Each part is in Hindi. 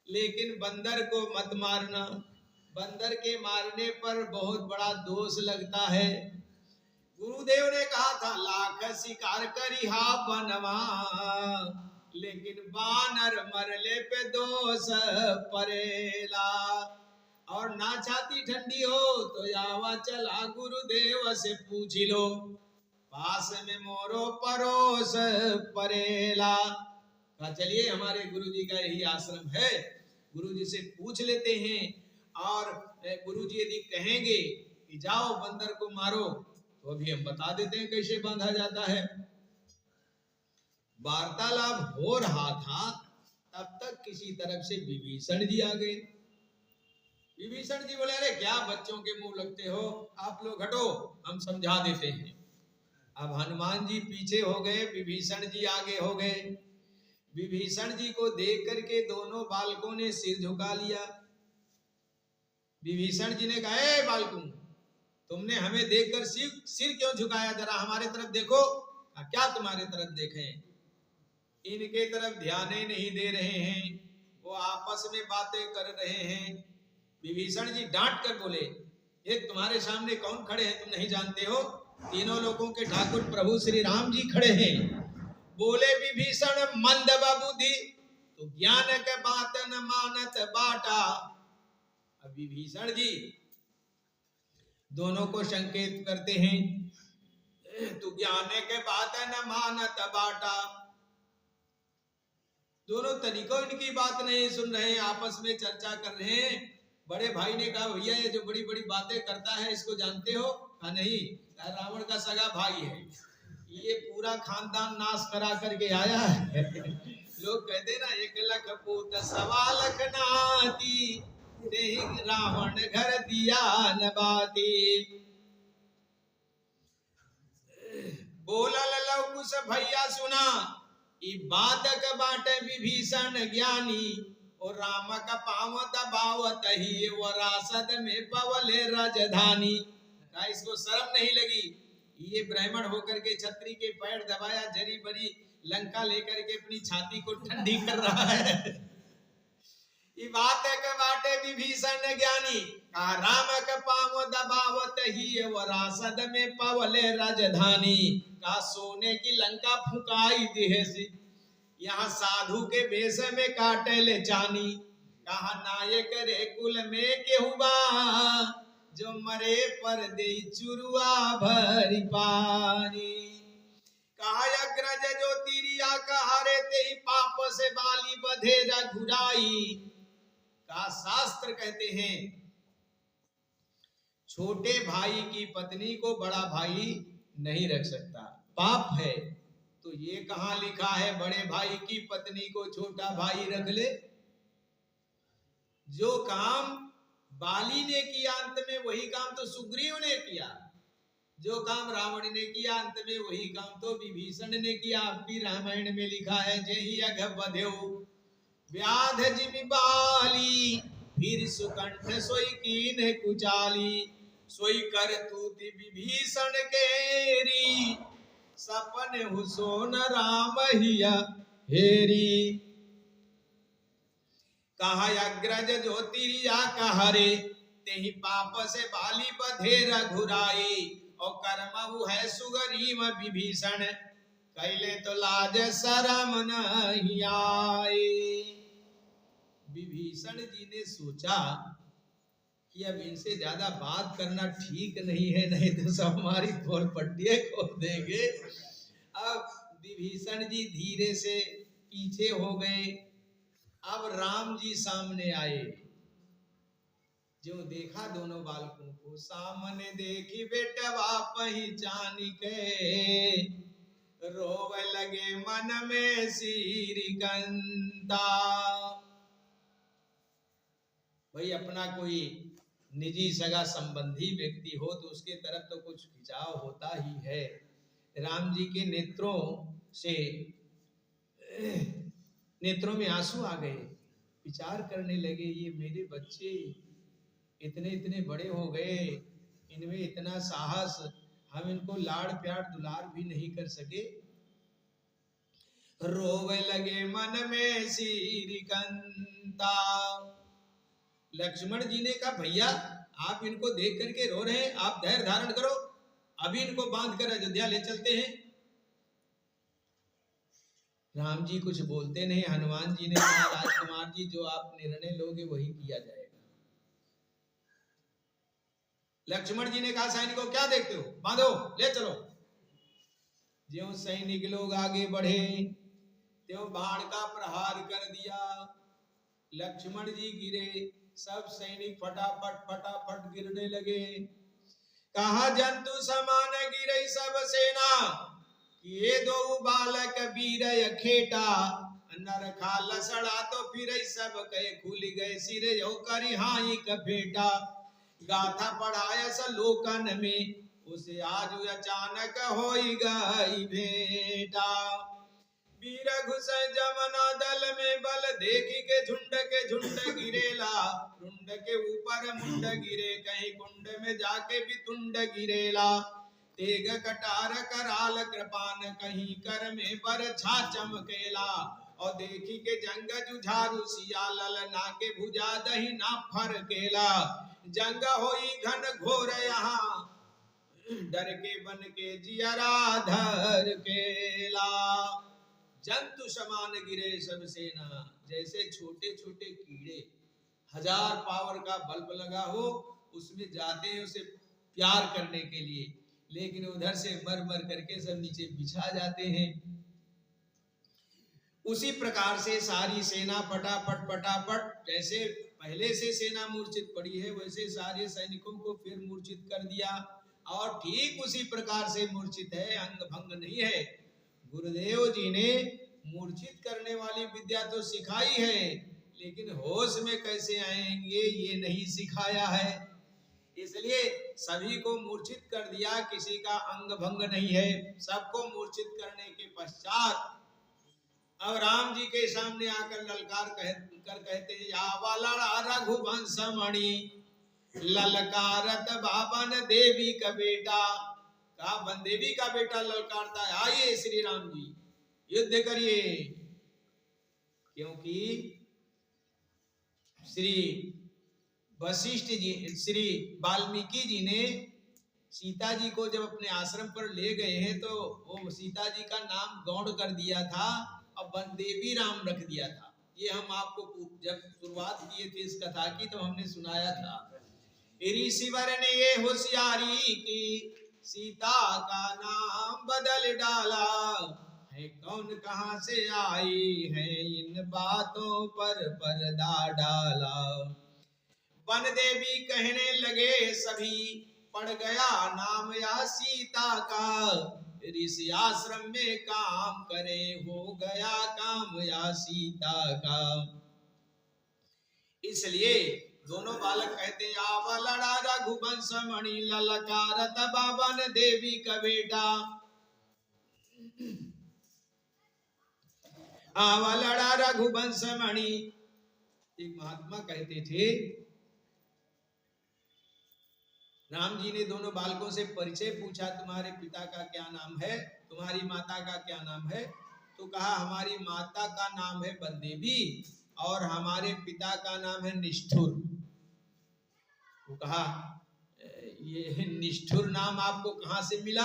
लेकिन बंदर को मत मारना, बंदर के मारने पर बहुत बड़ा दोष लगता है। गुरुदेव ने कहा था लाख शिकार करी हा बनवा, लेकिन बानर मरले पे दोष परेला। और ना छाती ठंडी हो तो आवा चला गुरुदेव से पूछ लो, पास में मोरो परोस परेला। कहा चलिए हमारे गुरु जी का यही आश्रम है, गुरु जी से पूछ लेते हैं। और गुरु जी यदि कहेंगे कि जाओ बंदर को मारो तो अभी हम बता देते हैं कैसे बांधा जाता है। वार्तालाप हो रहा था, तब तक किसी तरफ से विभीषण जी आ गए। विभीषण जी बोले अरे क्या बच्चों के मुंह लगते हो, आप लोग हटो हम समझा देते हैं। अब हनुमान जी पीछे हो गए, विभीषण जी आगे हो गए। विभीषण जी को देख करके दोनों बालकों ने सिर झुका लिया। विभीषण जी ने कहा ए बालकों, तुमने हमें देखकर सिर क्यों झुकाया, जरा हमारे तरफ देखो। क्या तुम्हारे तरफ देखें, इनके तरफ ध्यान ही नहीं दे रहे हैं, वो आपस में बातें कर रहे हैं। विभीषण जी डांट कर बोले ये तुम्हारे सामने कौन खड़े हैं, तुम नहीं जानते हो, तीनों लोगों के ठाकुर प्रभु श्री राम जी खड़े हैं। बोले विभीषण मंद बुद्धि, तो ज्ञान के बात न मानत बाटा। अब विभीषण जी दोनों को संकेत करते हैं, तू ज्ञान के बात न मानत बाटा। दोनों तरीकों इनकी बात नहीं सुन रहे हैं, आपस में चर्चा कर रहे हैं। बड़े भाई ने कहा भैया ये जो बड़ी बड़ी बातें करता है इसको जानते हो? कहा नहीं, रावण का सगा भाई है, ये पूरा खानदान नाश करा करके आया है। लोग कहते ना एक लख पूत सवा लख नाती, रावण घर दिया न बाती। बोला लव कुछ भैया सुना, बातक बाटे विभीषण ज्ञानी, और राम का पाव दबावत ही वरासत में पवले राजधानी। कहा इसको शर्म नहीं लगी, ये ब्राह्मण होकर के छत्री के पैर दबाया, जरी बरी लंका लेकर के अपनी छाती को ठंडी कर रहा है। ये बात है के बाटे विभीषण ज्ञानी, कहा राम का पाव दबावत ही वरासत में पवले राजधानी। कहा सोने की लंका फुकाई देहसी, यहाँ साधु के वेश में काटे ले चानी। कहा नायक रे कुल में केहुबा, जो मरे पर दे चुरुआ भरी पानी। कहा अग्रज जो तिरिया कहारे ते ही पाप से बाली बधेरा घुराई। कहा शास्त्र कहते हैं छोटे भाई की पत्नी को बड़ा भाई नहीं रख सकता, पाप है। तो ये कहां लिखा है बड़े भाई की पत्नी को छोटा भाई रख ले? जो काम बाली ने किया अंत में वही काम तो सुग्रीव ने किया, जो काम रावण ने किया अंत में वही काम तो विभीषण ने किया। आपकी रामायण में लिखा है जेहि अघ बधेउ व्याध जिमि बाली, फिर सुकंठ सोई कीन कुचाली। सोई कर तूति विभीषण केरी, सपन हुसोन राम हिया हेरी। कहा अग्रज जो तिरिया कहरे, तेहि पाप से बाली बधेरा घुराई। और कर्महु है सुग्रीव विभीषण, कैले तो लाज शरम नहीं आए। विभीषण जी ने सोचा कि अब इनसे ज्यादा बात करना ठीक नहीं है, नहीं तो सब हमारी खोल पट्टियां खोल देंगे। अब विभीषण जी धीरे से पीछे हो गए। अब राम जी सामने आए, जो देखा दोनों बालकों को, सामने देखी बेटवा पहचान के, रोवे लगे मन में श्रीकांता। भाई अपना कोई निजी सगा संबंधी व्यक्ति हो तो उसके तरफ तो कुछ खिंचाव होता ही है। राम जी के नेत्रों में आंसू आ गए, विचार करने लगे ये मेरे बच्चे इतने इतने बड़े हो गए, इनमें इतना साहस, हम इनको लाड़ प्यार दुलार भी नहीं कर सके। रोवे लगे मन में श्रीकांता, चिंता। लक्ष्मण जी ने कहा भैया आप इनको देख करके रो रहे हैं, आप धैर्य धारण करो, अभी इनको बांध कर अयोध्या ले चलते हैं। राम जी कुछ बोलते नहीं। हनुमान जी ने कहा राजकुमार जी जो आप निर्णय लोगे वही किया जाएगा। लक्ष्मण जी ने कहा सैनिकों क्या देखते हो, बांधो ले चलो। ज्यों सैनिक लोग आगे बढ़े त्यों बाण का प्रहार कर दिया। लक्ष्मण जी गिरे, सब सैनिक फटाफट फटाफट गिरने लगे। कहा जंतु समान गिरे सब सेना, ये दो बालक वीर अखेटा। नर खाल सड़ा तो फिर सब कहे खुल गए सिर यो करी हाई कफेटा। गाथा पढ़ाया स लोकन में उसे आज अचानक होई गई भेटा। वीर घुस जमना दल में बल देखी के झुंड गिरेला। रुंड के ऊपर मुंड गिरे कहीं कुंड में जाके भी तुंड गिरेला। तेग कटार कराल कृपान कहीं कर में बरछा चमकेला। और देखी के जंग जुझारू सियाल ललना के भुजा दही ना फरकेला। जंग होई घन घोर यहाँ डर के बन के जियरा धर केला। जंतु समान गिरे सब सेना, जैसे छोटे छोटे कीड़े 1000 पावर का बल्ब लगा हो उसमें जाते हैं उसे प्यार करने के लिए, लेकिन उधर से मर मर करके सब नीचे बिछा जाते हैं। उसी प्रकार से सारी सेना फटाफट फटाफट, जैसे पहले से सेना मूर्छित पड़ी है वैसे सारे सैनिकों को फिर मूर्छित कर दिया। और ठीक उसी प्रकार से मूर्छित है, अंग भंग नहीं है। गुरुदेव जी ने मूर्छित करने वाली विद्या तो सिखाई है, लेकिन होश में कैसे आएंगे ये नहीं सिखाया है। इसलिए सभी को मूर्छित कर दिया, किसी का अंग भंग नहीं है। सबको मूर्छित करने के पश्चात अब राम जी के सामने आकर ललकार कहते हैं या वाला रघुवंश मणि ललकारत बाबन देवी का बेटा। कहा बन देवी का बेटा ललकारता है, आइए श्री राम जी युद्ध करिए। क्योंकि श्री वशिष्ठ जी, श्री वाल्मीकि जी ने सीता जी को जब अपने आश्रम पर ले गए हैं तो वो सीता जी का नाम गौड़ कर दिया था और वनदेवी राम रख दिया था। ये हम आपको जब शुरुआत किए थे इस कथा की तो हमने सुनाया था। ऋषिवर ने ये होशियारी की सीता का नाम बदल डाला है। कौन कहां से आई है इन बातों पर पर्दा डाला। वन देवी कहने लगे सभी पड़ गया नाम या सीता का। ऋषि आश्रम में काम करे हो गया काम या सीता का। इसलिए दोनों बालक कहते हैं आवा लड़ा रघुवंश मणि ललकारत बाबन देवी का बेटा। आवा लड़ा रघुवंश मणि। एक महात्मा कहते थे राम जी ने दोनों बालकों से परिचय पूछा, तुम्हारे पिता का क्या नाम है, तुम्हारी माता का क्या नाम है। तो कहा हमारी माता का नाम है वनदेवी और हमारे पिता का नाम है निष्ठुर। वो कहा ये निष्ठुर नाम आपको कहां से मिला।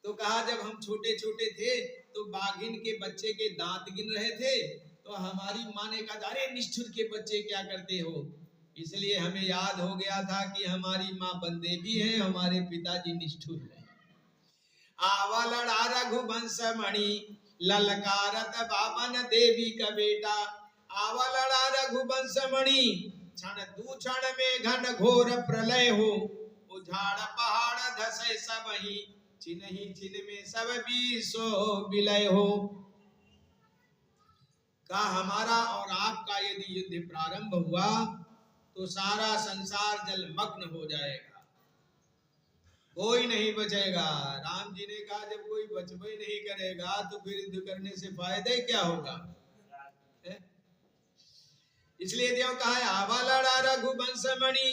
तो कहा जब हम छोटे छोटे थे तो बाघिन के बच्चे के दांत गिन रहे थे तो हमारी माँ ने कहा अरे निष्ठुर के बच्चे क्या करते हो। इसलिए हमें याद हो गया था कि हमारी माँ वनदेवी है, हमारे पिताजी निष्ठुर है। आवा लड़ा रघुवंश मणि ललकारत बाबन देवी का बेटा। आवा लड़ा रघुवंश मणि क्षण दू क्षण में घन घोर प्रलय हो। उजाड़ पहाड़ धसे सब ही छिनहि छिन में सब बीसो विलय हो। का हमारा और आपका यदि युद्ध प्रारंभ हुआ तो सारा संसार जलमग्न हो जाएगा, कोई नहीं बचेगा। राम जी ने कहा जब कोई बचबे ही नहीं करेगा तो फिर युद्ध करने से फायदा क्या होगा। इसलिए देव कहा आवा लड़ा रघुवंश मणि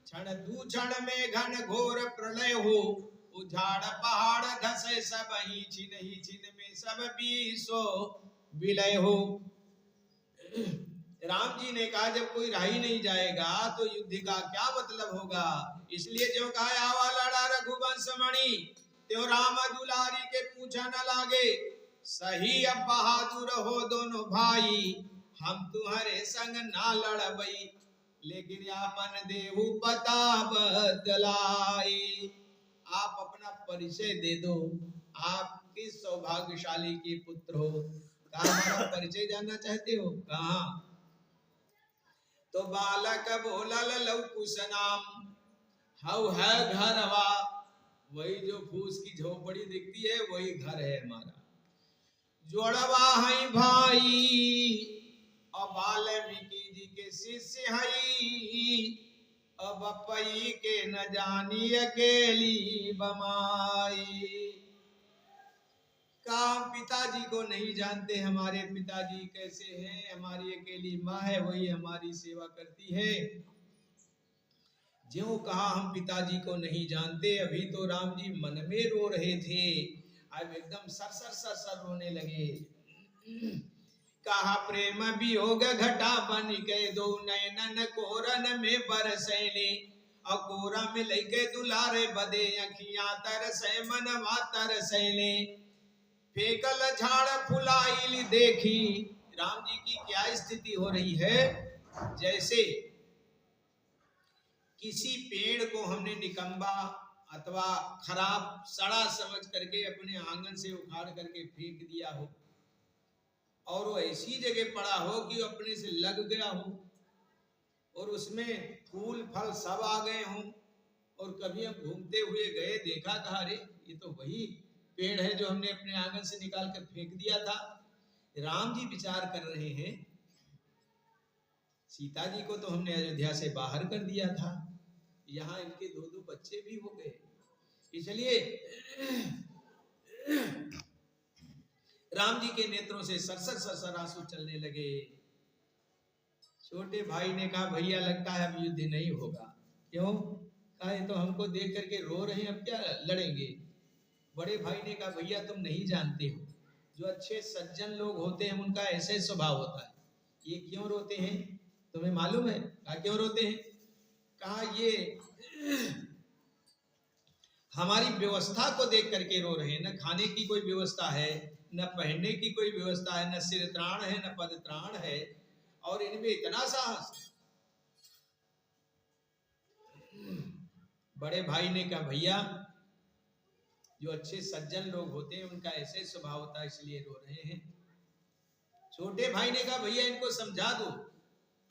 क्षण दू क्षण में घन घोर प्रलय हो। उजाड़ पहाड़ धसे सब ही छिन में सब बीसो विलय हो। राम जी ने कहा जब कोई रहा ही नहीं जाएगा तो युद्ध का क्या मतलब होगा। इसलिए जो कहा आवा लड़ा रघुवंश मणि त्यो राम दुलारी के पूछा न लागे। सही अब बहादुर हो दोनों भाई हम तुम्हारे संग ना लड़बई लेकिन आपन देहु पता बतलाई। आप अपना परिचय दे दो, आप किस सौभाग्यशाली के पुत्र हो। कहा हमारा परिचय जानना चाहते हो। कहा तो बालक बोला लवकुश नाम हव है घरवा। वही जो फूस की झोपड़ी दिखती है वही घर है हमारा। जोड़वा है भाई और वाल्मीकि जी के शिष्य हई। अब पई के न जानी अकेली बमाई। काम पिताजी को नहीं जानते, हमारे पिताजी कैसे हैं। हमारी अकेली माँ है वही हमारी सेवा करती है। ज्यों कहा हम पिताजी को नहीं जानते। अभी तो राम जी मन में रो रहे थे, अब एकदम सर रोने लगे। कहा प्रेम वियोग घटा बन गए दो नैनन कोरन में बरसैले। अकोरा में लेके दुलारे बदे अखियां तरसे मनवा तरसैले। फेकल झाड़ फुलाइल देखी। राम जी की क्या स्थिति हो रही है, जैसे किसी पेड़ को हमने निकम्बा अथवा खराब सड़ा समझ करके अपने आंगन से उखाड़ करके फेंक दिया हो और वो ऐसी जगह पड़ा हो कि अपने से लग गया हो और उसमें फूल फल सब आ गए हों। और कभी हम घूमते हुए गए, देखा, कहा अरे ये तो वही पेड़ है जो हमने अपने आंगन से निकाल कर फेंक दिया था। राम जी विचार कर रहे हैं, सीता जी को तो हमने अयोध्या से बाहर कर दिया था, यहाँ इनके दो दो बच्चे भी हो गए। इसलिए राम जी के नेत्रों से सरसर आंसू चलने लगे। छोटे भाई ने कहा भैया लगता है अब युद्ध नहीं होगा। क्यों? कहा तो हमको देख करके रो रहे हैं, अब क्या लड़ेंगे। बड़े भाई ने कहा भैया तुम नहीं जानते हो, जो अच्छे सज्जन लोग होते हैं उनका ऐसे स्वभाव होता है। ये क्यों रोते हैं तुम्हें मालूम है? कहा क्यों रोते हैं? कहा ये हमारी व्यवस्था को देख करके रो रहे हैं। न खाने की कोई व्यवस्था है, न पहनने की कोई व्यवस्था है, न सिर त्राण है, न पद त्राण है, और इनमें इतना साहस। बड़े भाई ने कहा भैया जो अच्छे सज्जन लोग होते हैं उनका ऐसे स्वभाव होता है इसलिए रो रहे हैं। छोटे भाई ने कहा भैया इनको समझा दो,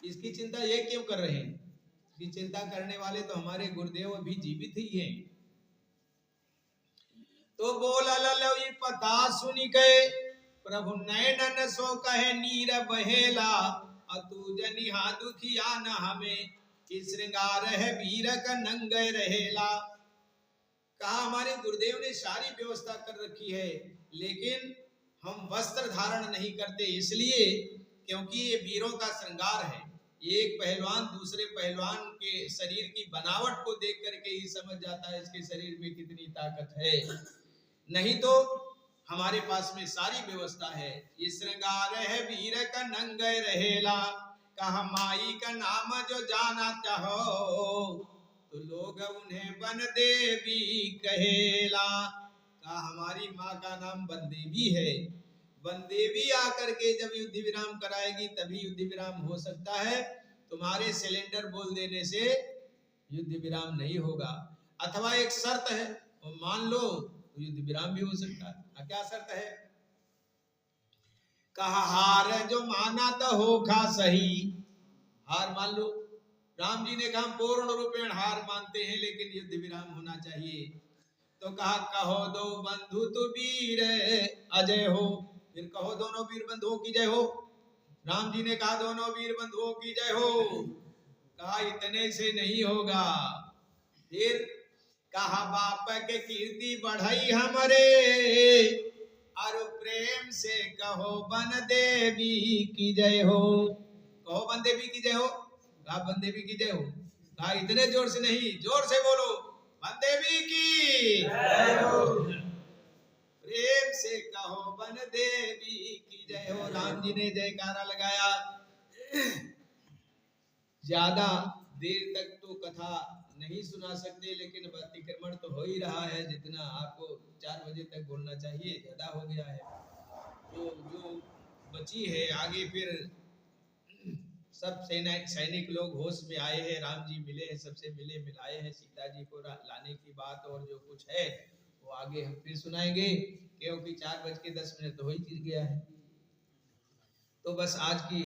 इसकी चिंता ये क्यों कर रहे हैं। इसकी चिंता करने वाले तो हमारे गुरुदेव अभी जीवित ही हैं। तो बोला ललोई पता सुनी गए प्रभु नैनन सो कहे नीर बहेला। अतु जनिहा दुखिया न हमें श्रृंगार है वीर का नंग रहेला। कहा हमारे गुरुदेव ने सारी व्यवस्था कर रखी है लेकिन हम वस्त्र धारण नहीं करते, इसलिए क्योंकि ये वीरों का श्रृंगार है। एक पहलवान दूसरे पहलवान के शरीर की बनावट को देख करके ही समझ जाता है इसके शरीर में कितनी ताकत है। नहीं तो हमारे पास में सारी व्यवस्था है। ये श्रृंगार है वीर का नंग रहेला। कहा माई का नाम जो जाना चाहो तो लोग उन्हें वन देवी कहेला। कहा हमारी माँ का नाम वन देवी है। वन देवी आकर के जब युद्ध विराम कराएगी तभी युद्ध विराम हो सकता है। तुम्हारे सिलेंडर बोल देने से युद्ध विराम नहीं होगा। अथवा एक शर्त है, वो मान लो तो युद्ध विराम भी हो सकता है। क्या शर्त है? कहा हार जो माना तो होगा सही। हार मान लो। राम जी ने कहा पूर्ण रूपेण हार मानते हैं लेकिन युद्ध विराम होना चाहिए। तो कहा कहो दो बंधु तु वीर अजय हो। फिर कहो दोनों वीर बंधुओं की जय हो। राम जी ने कहा दोनों वीर बंधुओं की जय हो। कहा इतने से नहीं होगा। फिर कहा बाप के कीर्ति बढ़ाई हमारे और प्रेम से कहो वन देवी की जय हो। कहो वन देवी की जय हो। कहा वन देवी की जय हो। कहा इतने जोर से नहीं, जोर से बोलो वन देवी की जय हो। प्रेम से कहो वन देवी की जय हो। राम जी ने जयकारा लगाया। ज्यादा देर तक तो कथा नहीं सुना सकते, लेकिन अब अतिक्रमण तो हो ही रहा है। जितना आपको 4 बजे तक बोलना चाहिए ज्यादा हो गया है। तो जो बची है आगे फिर सब सैनिक लोग होश में आए हैं, राम जी मिले हैं, सबसे मिले मिलाए हैं, सीता जी को लाने की बात और जो कुछ है वो आगे हम फिर सुनाएंगे, क्योंकि 4:10 तो हो ही गया है। तो बस आज की